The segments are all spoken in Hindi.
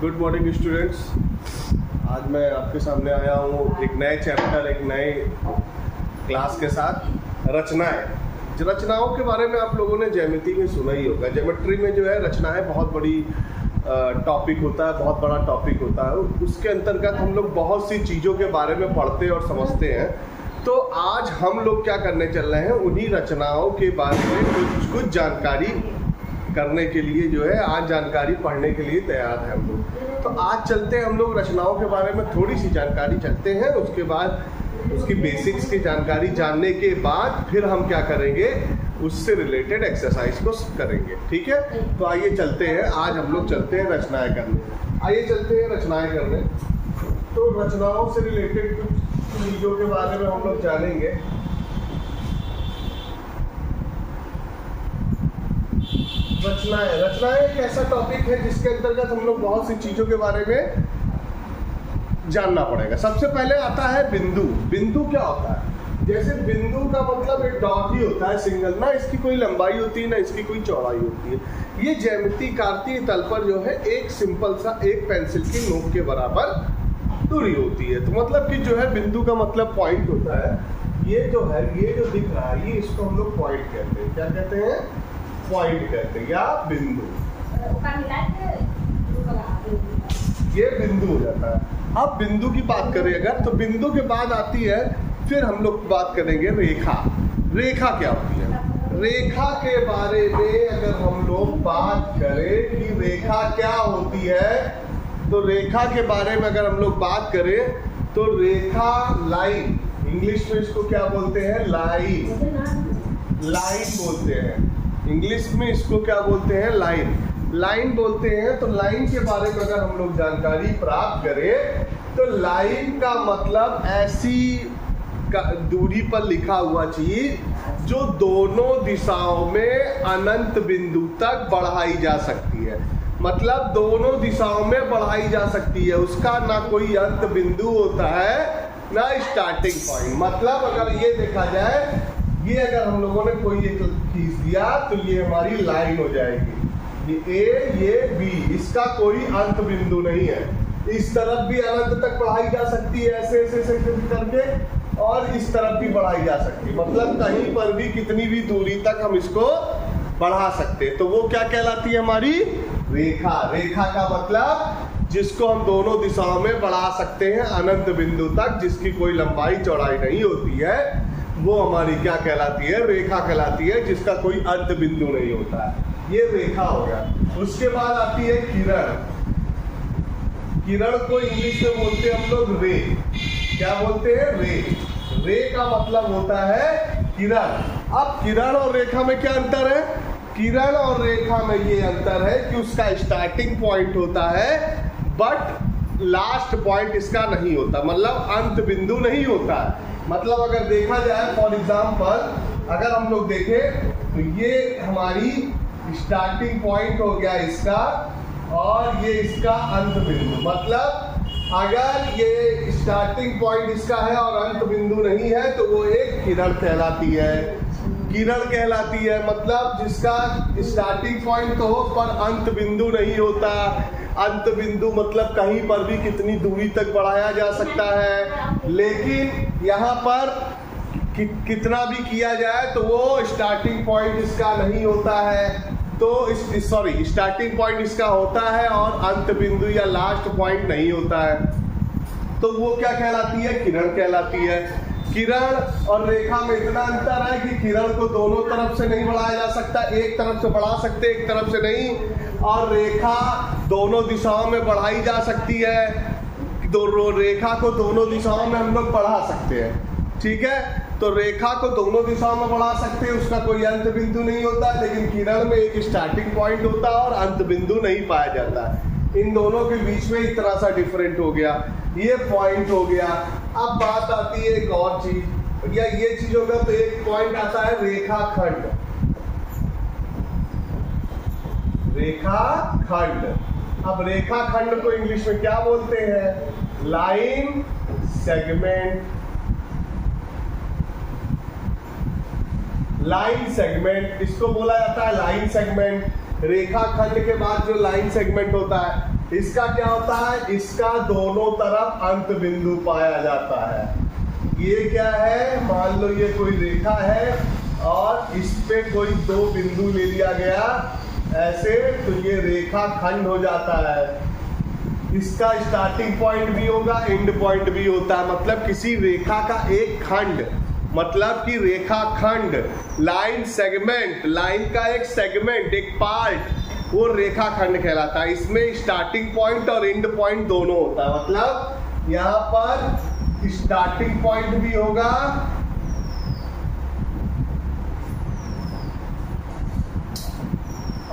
Good morning students. आज मैं आपके सामने आया हूँ एक नए चैप्टर, एक नए क्लास के साथ। रचनाएं। रचनाओं के बारे में आप लोगों ने ज्योमेट्री में सुना ही होगा। ज्योमेट्री में जो है रचनाएं बहुत बड़ी टॉपिक होता है, बहुत बड़ा टॉपिक होता है। उसके अंतर्गत हम लोग बहुत सी चीज़ों के बारे में पढ़ते और समझते हैं। तो आज हम लोग क्या करने चल रहे हैं, उन्हीं रचनाओं के बारे में कुछ जानकारी करने के लिए जो है आज जानकारी पढ़ने के लिए तैयार है हम लोग। तो आज चलते हैं हम लोग रचनाओं के बारे में थोड़ी सी जानकारी चलते हैं। उसके बाद उसकी बेसिक्स की जानकारी जानने के बाद फिर हम क्या करेंगे, उससे रिलेटेड एक्सरसाइज को करेंगे। ठीक है, तो आइए चलते हैं। आज हम लोग चलते हैं रचनाएं करने। आइए चलते हैं रचनाएं करने। तो रचनाओं से रिलेटेड कुछ चीज़ों के बारे में हम लोग जानेंगे। रचनाएं एक ऐसा टॉपिक है जिसके अंतर्गत हम लोग बहुत सी चीज़ों के बारे में जानना पड़ेगा। सबसे पहले आता है बिंदु। बिंदु क्या होता है? जैसे बिंदु का मतलब एक डॉट ही होता है, सिंगल, ना इसकी कोई लंबाई होती है ना इसकी कोई चौड़ाई होती है। ये ज्यामिति कार्तीय तल पर जो है एक सिंपल सा एक पेंसिल की नोक के बराबर दूरी होती है। तो मतलब कि जो है बिंदु का मतलब पॉइंट होता है। ये जो है, ये जो दिख रहा है, ये इसको हम लोग पॉइंट कहते हैं। क्या कहते हैं? पॉइंट कहते हैं या बिंदु। ये बिंदु हो जाता है। अब बिंदु की बात करें अगर, तो बिंदु के बाद आती है, फिर हम लोग बात करेंगे रेखा। रेखा क्या होती है? रेखा के बारे में अगर हम लोग बात करें कि रेखा क्या होती है, तो रेखा के बारे में अगर हम लोग बात करें तो रेखा, लाइन, इंग्लिश में इसको क्या बोलते हैं? लाइन। लाइन बोलते हैं इंग्लिश में, इसको क्या बोलते हैं? लाइन। लाइन बोलते हैं। तो लाइन के बारे में अगर हम लोग जानकारी प्राप्त करें तो लाइन का मतलब ऐसी दूरी पर लिखा हुआ चीज जो दोनों दिशाओं में अनंत बिंदु तक बढ़ाई जा सकती है। मतलब दोनों दिशाओं में बढ़ाई जा सकती है, उसका ना कोई अंत बिंदु होता है ना स्टार्टिंग पॉइंट। मतलब अगर ये देखा जाए, ये अगर हम लोगों ने कोई एक खींच दिया तो ये हमारी लाइन हो जाएगी। ये ए, ये बी, इसका कोई अंत बिंदु नहीं है। इस तरफ भी अनंत तक बढ़ाई जा सकती है ऐसे ऐसे ऐसे करके, और इस तरफ भी बढ़ाई जा सकती है। मतलब कहीं पर भी कितनी भी दूरी तक हम इसको बढ़ा सकते हैं। तो वो क्या कहलाती है? हमारी रेखा। रेखा का मतलब जिसको हम दोनों दिशाओं में बढ़ा सकते हैं अनंत बिंदु तक, जिसकी कोई लंबाई चौड़ाई नहीं होती है, वो हमारी क्या कहलाती है? रेखा कहलाती है, जिसका कोई अंत बिंदु नहीं होता है। ये रेखा हो गया। उसके बाद आती है किरण। किरण को इंग्लिश में बोलते हैं हम लोग रे। क्या बोलते हैं? रे। रे का मतलब होता है किरण। अब किरण और रेखा में क्या अंतर है? किरण और रेखा में ये अंतर है कि उसका स्टार्टिंग पॉइंट होता है बट लास्ट पॉइंट इसका नहीं होता, मतलब अंत बिंदु नहीं होता है। मतलब अगर देखा जाए, फॉर एग्जाम्पल अगर हम लोग देखें तो ये हमारी स्टार्टिंग पॉइंट हो गया इसका, और ये इसका अंत बिंदु। मतलब अगर ये स्टार्टिंग पॉइंट इसका है और अंत बिंदु नहीं है तो वो एक किरण कहलाती है। किरण कहलाती है मतलब जिसका स्टार्टिंग पॉइंट तो हो पर अंत बिंदु नहीं होता। अंत बिंदु मतलब कहीं पर भी कितनी दूरी तक बढ़ाया जा सकता है, लेकिन यहाँ पर कितना भी किया जाए तो वो स्टार्टिंग पॉइंट इसका नहीं होता है। तो स्टार्टिंग पॉइंट इसका होता है और अंत बिंदु या लास्ट पॉइंट नहीं होता है। तो वो क्या कहलाती है? किरण कहलाती है। किरण और रेखा में इतना अंतर है कि किरण को दोनों तरफ से नहीं बढ़ाया जा सकता, एक तरफ से बढ़ा सकते, एक तरफ से नहीं। और रेखा दोनों दिशाओं में बढ़ाई जा सकती है। रेखा को दोनों दिशाओं में हम लोग बढ़ा सकते हैं। ठीक है, तो रेखा को दोनों दिशाओं में बढ़ा सकते हैं, उसका कोई अंत बिंदु नहीं होता। लेकिन किरण में एक स्टार्टिंग पॉइंट होता है और अंत बिंदु नहीं पाया जाता है। इन दोनों के बीच में इतना सा डिफरेंट हो गया। ये पॉइंट हो गया। अब बात आती है एक और चीज, या ये चीज होगा तो एक पॉइंट आता है रेखाखंड। रेखाखंड। अब रेखाखंड को इंग्लिश में क्या बोलते हैं? Line segment. लाइन सेगमेंट, इसको बोला जाता है लाइन सेगमेंट। रेखाखंड के बाद जो लाइन सेगमेंट होता है, इसका क्या होता है, इसका दोनों तरफ अंत बिंदु पाया जाता है। ये क्या है, मान लो ये कोई रेखा है और इस पे कोई दो बिंदु ले लिया गया ऐसे, तो ये रेखा खंड हो जाता है। इसका स्टार्टिंग पॉइंट भी होगा, एंड पॉइंट भी होता है। मतलब किसी रेखा का एक खंड, मतलब कि रेखा खंड, लाइन सेगमेंट, लाइन का एक सेगमेंट, एक पार्ट, वो रेखा खंड कहलाता है। इसमें स्टार्टिंग पॉइंट और एंड पॉइंट दोनों होता है। मतलब यहाँ पर स्टार्टिंग पॉइंट भी होगा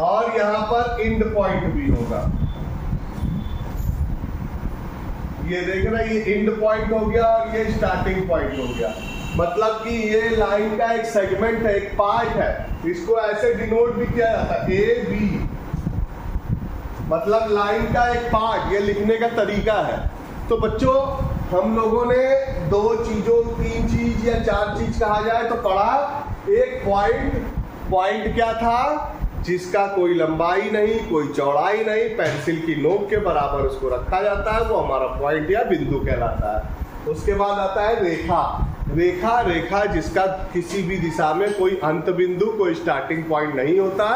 और यहाँ पर एंड पॉइंट भी होगा। ये देख रहे हैं, ये एंड पॉइंट हो गया और ये स्टार्टिंग पॉइंट हो गया। मतलब कि ये लाइन का एक सेगमेंट है, एक पार्ट है। इसको ऐसे डिनोट भी किया जाता है, ए बी, मतलब लाइन का एक पार्ट। ये लिखने का तरीका है। तो बच्चों, हम लोगों ने दो चीजों, तीन चीज या चार चीज कहा जाए तो पढ़ा। एक पॉइंट क्या था, जिसका कोई लंबाई नहीं, कोई चौड़ाई नहीं, पेंसिल की नोक के बराबर उसको रखा जाता है, वो हमारा पॉइंट या बिंदु कहलाता है। उसके बाद आता है रेखा जिसका किसी भी दिशा में कोई अंत बिंदु, कोई स्टार्टिंग पॉइंट नहीं होता,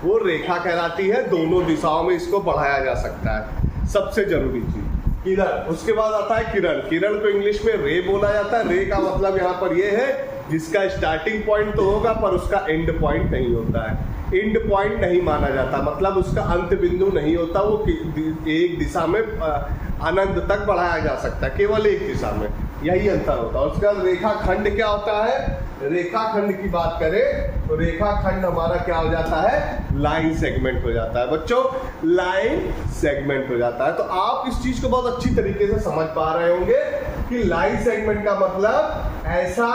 वो रेखा कहलाती है। दोनों दिशाओं में इसको बढ़ाया जा सकता है। सबसे जरूरी चीज किरण। उसके बाद आता है किरण को इंग्लिश में रे बोला जाता है। रे का मतलब यहाँ पर ये है जिसका स्टार्टिंग पॉइंट तो होगा पर उसका एंड पॉइंट नहीं होता है। एंड पॉइंट नहीं माना जाता, मतलब उसका अंत बिंदु नहीं होता। वो एक दिशा में अनंत तक बढ़ाया जा सकता है, केवल एक दिशा में, यही अंतर होता है। उसका रेखा खंड क्या होता है, रेखा खंड की बात करें तो रेखा खंड हमारा क्या हो जाता है, लाइन सेगमेंट हो जाता है। बच्चों, लाइन सेगमेंट हो जाता है। तो आप इस चीज को बहुत अच्छी तरीके से समझ पा रहे होंगे कि लाइन सेगमेंट का मतलब ऐसा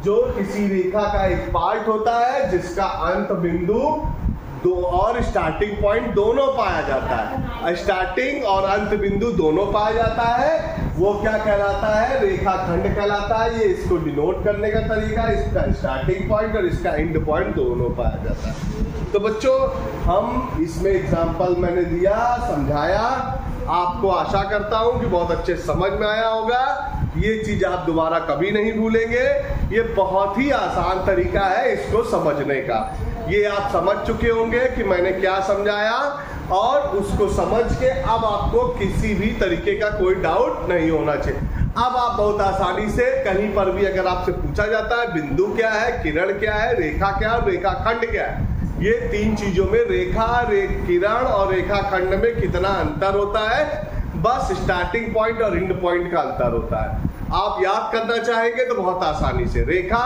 जो किसी रेखा का एक पार्ट होता है जिसका अंत बिंदु दो और स्टार्टिंग पॉइंट दोनों पाया जाता है। स्टार्टिंग और अंत बिंदु दोनों पाया जाता है, वो क्या कहलाता है, रेखा खंड कहलाता है। ये इसको डिनोट करने का तरीका, इसका स्टार्टिंग पॉइंट और इसका एंड पॉइंट दोनों पाया जाता है। तो बच्चों, हम इसमें एग्जाम्पल मैंने दिया, समझाया, आपको आशा करता हूं कि बहुत अच्छे समझ में आया होगा। ये चीज आप दोबारा कभी नहीं भूलेंगे। ये बहुत ही आसान तरीका है इसको समझने का। ये आप समझ चुके होंगे कि मैंने क्या समझाया, और उसको समझ के अब आपको किसी भी तरीके का कोई डाउट नहीं होना चाहिए। अब आप बहुत आसानी से कहीं पर भी अगर आपसे पूछा जाता है बिंदु क्या है, किरण क्या है, रेखा क्या है, रेखा खंड क्या है, ये तीन चीजों में किरण और रेखा खंड में कितना अंतर होता है, बस स्टार्टिंग पॉइंट और एंड पॉइंट का अंतर होता है। आप याद करना चाहेंगे तो बहुत आसानी से, रेखा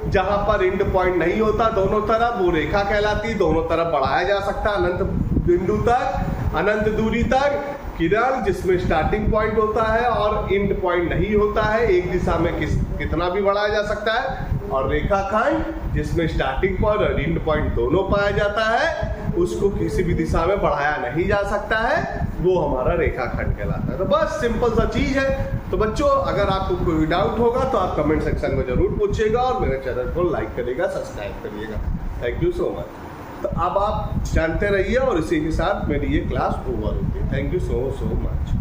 जहां पर एंड पॉइंट नहीं होता दोनों तरफ, वो रेखा कहलाती है। दोनों तरफ बढ़ाया जा सकता है अनंत बिंदु तक, अनंत दूरी तक। किरण जिसमें स्टार्टिंग पॉइंट होता है और एंड पॉइंट नहीं होता है, एक दिशा में कितना भी बढ़ाया जा सकता है। और रेखा खंड जिसमें स्टार्टिंग पॉइंट और एंड पॉइंट दोनों पाया जाता है, उसको किसी भी दिशा में बढ़ाया नहीं जा सकता है, वो हमारा रेखा खंड कहलाता है। तो बस सिंपल सा चीज है। तो बच्चों, अगर आपको कोई डाउट होगा तो आप कमेंट सेक्शन में जरूर पूछिएगा और मेरे चैनल को लाइक करिएगा, सब्सक्राइब करिएगा। Thank you so much. तो अब आप जानते रहिए और इसी के साथ मेरी ये क्लास ओवर होती है। Thank you so much.